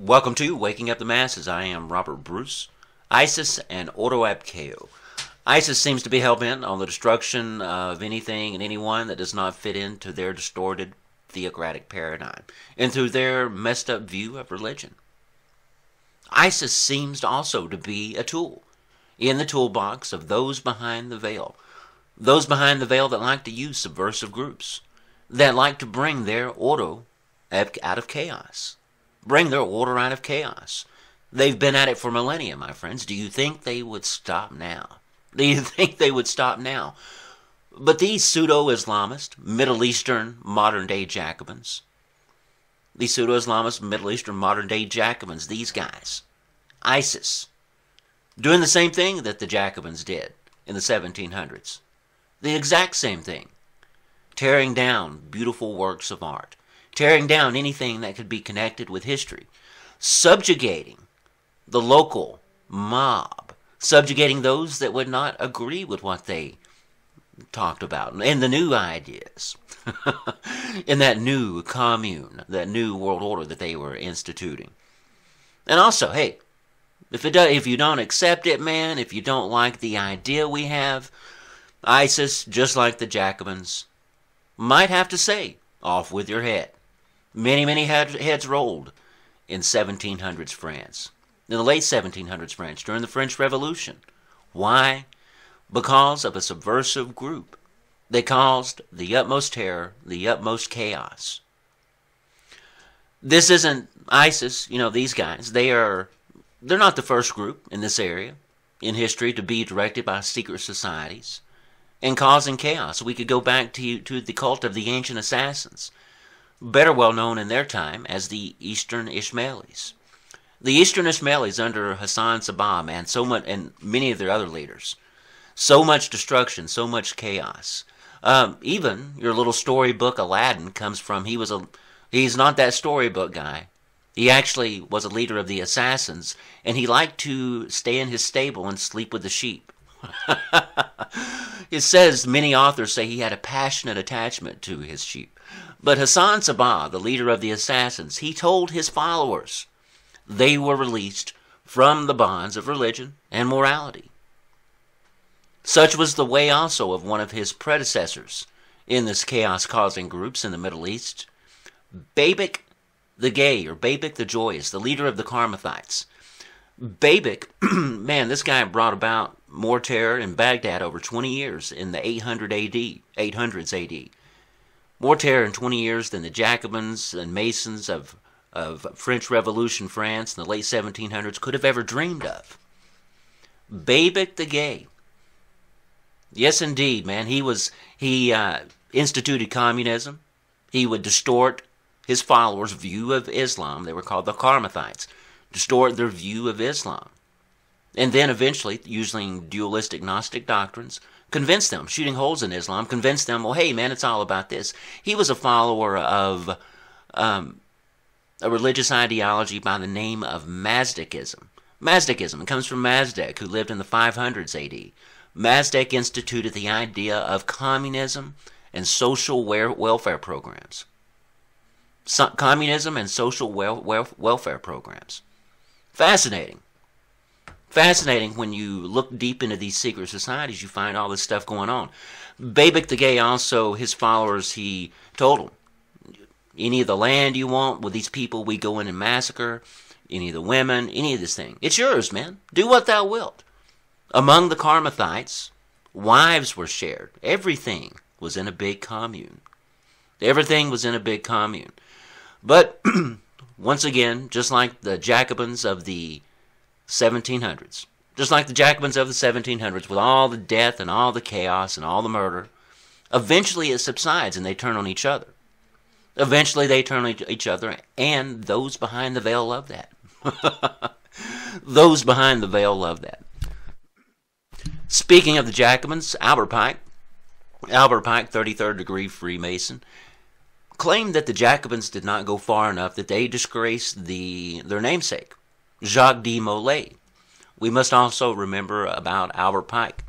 Welcome to Waking Up the Masses. I am Robert Bruce. ISIS and Ordo. ISIS seems to be hell-bent on the destruction of anything and anyone that does not fit into their distorted theocratic paradigm and through their messed up view of religion. ISIS seems also to be a tool in the toolbox of those behind the veil. Those behind the veil that like to use subversive groups, that like to bring their Ordo out of chaos. Bring their order out of chaos. They've been at it for millennia, my friends. Do you think they would stop now? Do you think they would stop now? But these pseudo-Islamist, Middle Eastern, modern-day Jacobins, these pseudo-Islamist, Middle Eastern, modern-day Jacobins, these guys, ISIS, doing the same thing that the Jacobins did in the 1700s. The exact same thing. Tearing down beautiful works of art. Tearing down anything that could be connected with history. Subjugating the local mob. Subjugating those that would not agree with what they talked about. And the new ideas. In that new commune. That new world order that they were instituting. And also, hey, if you don't accept it, man, if you don't like the idea we have, ISIS, just like the Jacobins, might have to say, off with your head. Many heads rolled in 1700s France. In the late 1700s France, during the French Revolution. Why? Because of a subversive group that caused the utmost terror, the utmost chaos. This isn't ISIS, these guys. They're not the first group in this area in history to be directed by secret societies and causing chaos. We could go back to the cult of the ancient assassins, better well known in their time as the Eastern Ismailis. The Eastern Ismailis under Hassan Sabbah, man, so much, and many of their other leaders. So much destruction, so much chaos. Even your little storybook Aladdin comes from, he's not that storybook guy. He actually was a leader of the assassins, and he liked to stay in his stable and sleep with the sheep. It says, many authors say he had a passionate attachment to his sheep. But Hassan Sabbah, the leader of the assassins, he told his followers they were released from the bonds of religion and morality. Such was the way also of one of his predecessors in this chaos-causing groups in the Middle East, Babik the Gay, or Babik the Joyous, the leader of the Carmelitites. Babik, man, this guy brought about more terror in Baghdad over 20 years in the 800s AD. More terror in 20 years than the Jacobins and Masons of French Revolution France in the late 1700s could have ever dreamed of. Babik the Gay. Yes, indeed, man. He instituted communism. He would distort his followers' view of Islam. They were called the Carmelitites. Distort their view of Islam. And then eventually, using dualistic Gnostic doctrines, convince them, shooting holes in Islam, convince them, well, hey, man, it's all about this. He was a follower of a religious ideology by the name of Mazdakism. Mazdakism, it comes from Mazdak, who lived in the 500s AD. Mazdak instituted the idea of communism and social welfare programs. Communism and social welfare programs. Fascinating. Fascinating when you look deep into these secret societies, you find all this stuff going on. Babik the Gay also, his followers, he told them, any of the land you want with these people, we go in and massacre. Any of the women, any of this thing. It's yours, man. Do what thou wilt. Among the Carmelitites, wives were shared. Everything was in a big commune. Everything was in a big commune. But, once again, just like the Jacobins of the 1700s, just like the Jacobins of the 1700s, with all the death and all the chaos and all the murder, eventually it subsides and they turn on each other. Eventually they turn on each other, and those behind the veil love that. Those behind the veil love that. Speaking of the Jacobins, Albert Pike, 33rd degree Freemason, claimed that the Jacobins did not go far enough, that they disgraced their namesake, Jacques de Molay. We must also remember about Albert Pike.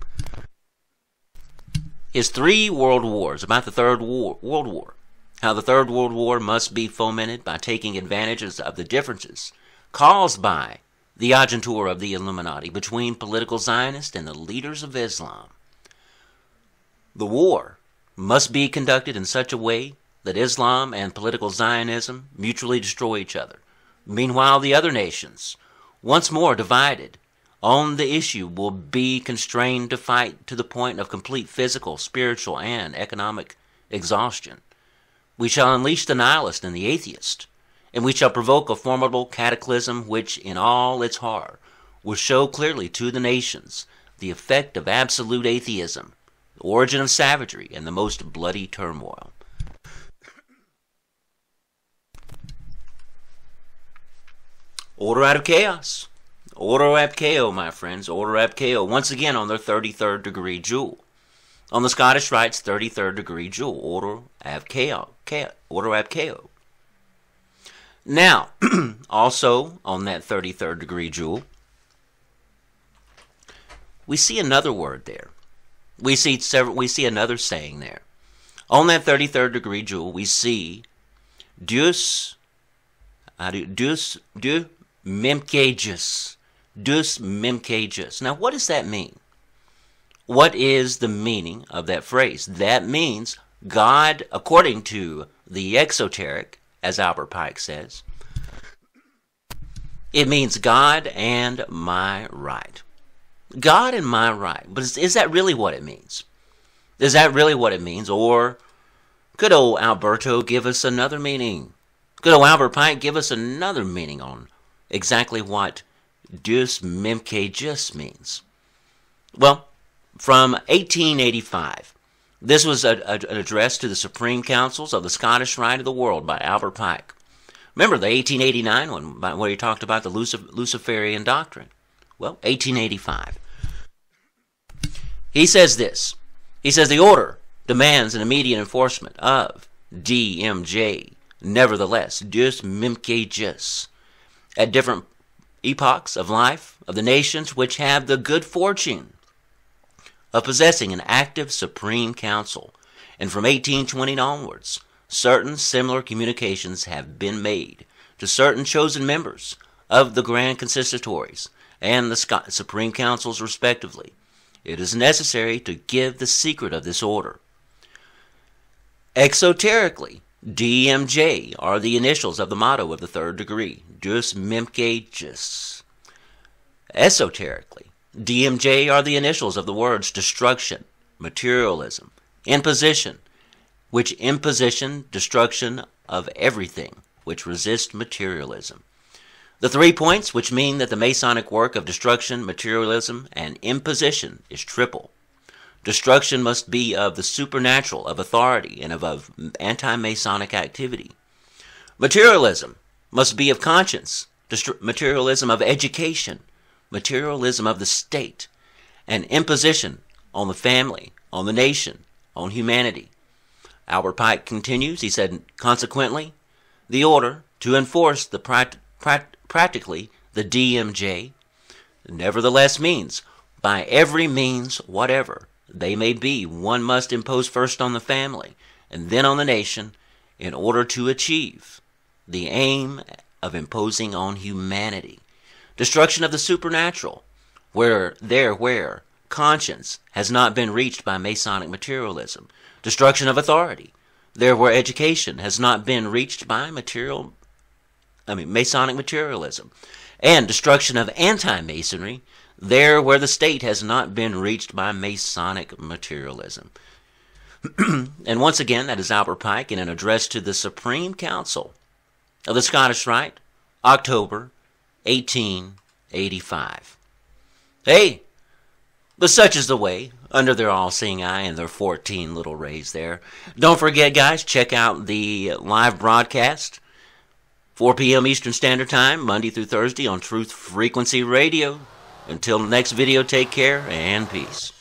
His 3 world wars, about the Third World War. How the Third World War must be fomented by taking advantages of the differences caused by the agentur of the Illuminati between political Zionists and the leaders of Islam. The war must be conducted in such a way that Islam and political Zionism mutually destroy each other. Meanwhile, the other nations, once more divided on the issue, will be constrained to fight to the point of complete physical, spiritual, and economic exhaustion. We shall unleash the nihilist and the atheist, and we shall provoke a formidable cataclysm which, in all its horror, will show clearly to the nations the effect of absolute atheism, the origin of savagery, and the most bloody turmoil. Order out of chaos. Ordo ab Chao, my friends. Ordo ab Chao, once again on their 33rd degree jewel. On the Scottish Rite's 33rd degree jewel. Ordo ab Chao. Ordo ab Chao. Now, also on that 33rd degree jewel, we see another word there. We see another saying there. On that 33rd degree jewel, we see Deus Memcagus. Dus Memcagus. Now, what does that mean? What is the meaning of that phrase? That means God, according to the exoteric, as Albert Pike says, it means God and my right. God and my right. But is that really what it means? Is that really what it means? Or could old Alberto give us another meaning? Could old Albert Pike give us another meaning on exactly what Deus Memcagus means? Well, from 1885, this was an address to the Supreme Councils of the Scottish Rite of the World by Albert Pike. Remember the 1889 one where he talked about the Luciferian doctrine? Well, 1885. He says this. He says the order demands an immediate enforcement of DMJ. Nevertheless, Deus Memcagus at different epochs of life of the nations which have the good fortune of possessing an active Supreme Council, and from 1820 onwards, certain similar communications have been made to certain chosen members of the Grand Consistories and the Supreme Councils respectively. It is necessary to give the secret of this order. Exoterically, DMJ are the initials of the motto of the third degree, Deus Memcagus. Esoterically, DMJ are the initials of the words destruction, materialism, imposition, which imposition, destruction of everything which resists materialism. The 3 points which mean that the Masonic work of destruction, materialism, and imposition is triple. Destruction must be of the supernatural, of authority, and of anti-Masonic activity. Materialism must be of conscience, materialism of education, materialism of the state, and imposition on the family, on the nation, on humanity. Albert Pike continues, he said, consequently, the order to enforce the practically the DMJ nevertheless means, by every means whatever they may be, one must impose first on the family and then on the nation in order to achieve the aim of imposing on humanity destruction of the supernatural, where conscience has not been reached by Masonic materialism, destruction of authority, there where education has not been reached by Masonic materialism, and destruction of anti-Masonry, there where the state has not been reached by Masonic materialism. And once again, that is Albert Pike in an address to the Supreme Council of the Scottish Rite, October 1885. Hey, but such is the way, under their all-seeing eye and their 14 little rays there. Don't forget, guys, check out the live broadcast, 4 p.m. Eastern Standard Time, Monday through Thursday on Truth Frequency Radio. Until the next video, take care and peace.